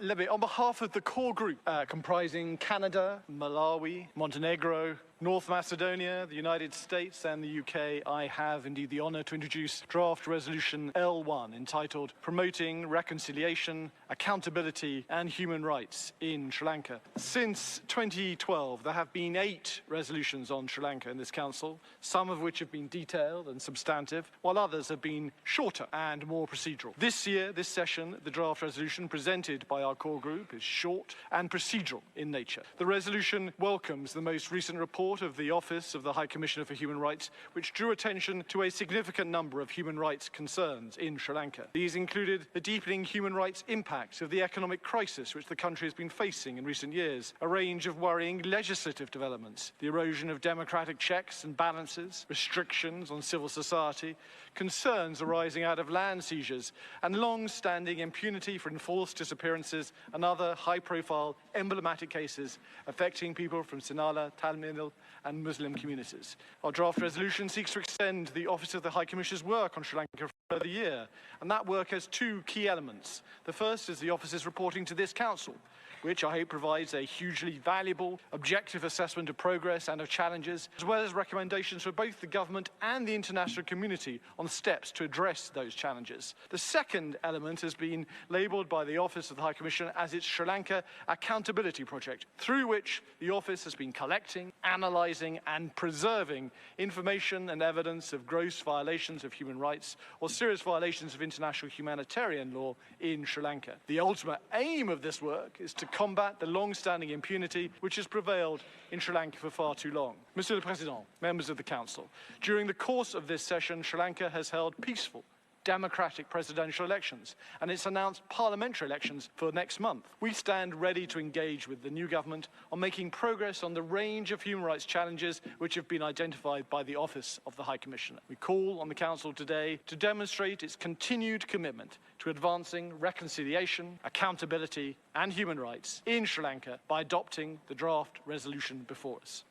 Libby, on behalf of the core group comprising Canada, Malawi, Montenegro, North Macedonia, the United States and the UK, I have indeed the honour to introduce draft resolution L1 entitled Promoting Reconciliation, Accountability and Human Rights in Sri Lanka. Since 2012, there have been 8 resolutions on Sri Lanka in this Council, some of which have been detailed and substantive, while others have been shorter and more procedural. This year, this session, the draft resolution presented by our core group is short and procedural in nature. The resolution welcomes the most recent report of the Office of the High Commissioner for Human Rights, which drew attention to a significant number of human rights concerns in Sri Lanka. These included the deepening human rights impact of the economic crisis which the country has been facing in recent years, a range of worrying legislative developments, the erosion of democratic checks and balances, restrictions on civil society, concerns arising out of land seizures, and long-standing impunity for enforced disappearances and other high-profile, emblematic cases affecting people from Sinhala, Tamil, and Muslim communities. Our draft resolution seeks to extend the Office of the High Commissioner's work on Sri Lanka for a further year, and that work has 2 key elements. The first is the Office's reporting to this Council, which I hope provides a hugely valuable, objective assessment of progress and of challenges, as well as recommendations for both the government and the international community on steps to address those challenges. The second element has been labelled by the Office of the High Commissioner as its Sri Lanka Accountability Project, through which the Office has been collecting, analysing and preserving information and evidence of gross violations of human rights or serious violations of international humanitarian law in Sri Lanka. The ultimate aim of this work is to combat the long-standing impunity which has prevailed in Sri Lanka for far too long. Monsieur le Président, members of the Council, during the course of this session, Sri Lanka has held peaceful, democratic presidential elections, and it's announced parliamentary elections for next month. We stand ready to engage with the new government on making progress on the range of human rights challenges which have been identified by the Office of the High Commissioner. We call on the Council today to demonstrate its continued commitment to advancing reconciliation, accountability and human rights in Sri Lanka by adopting the draft resolution before us.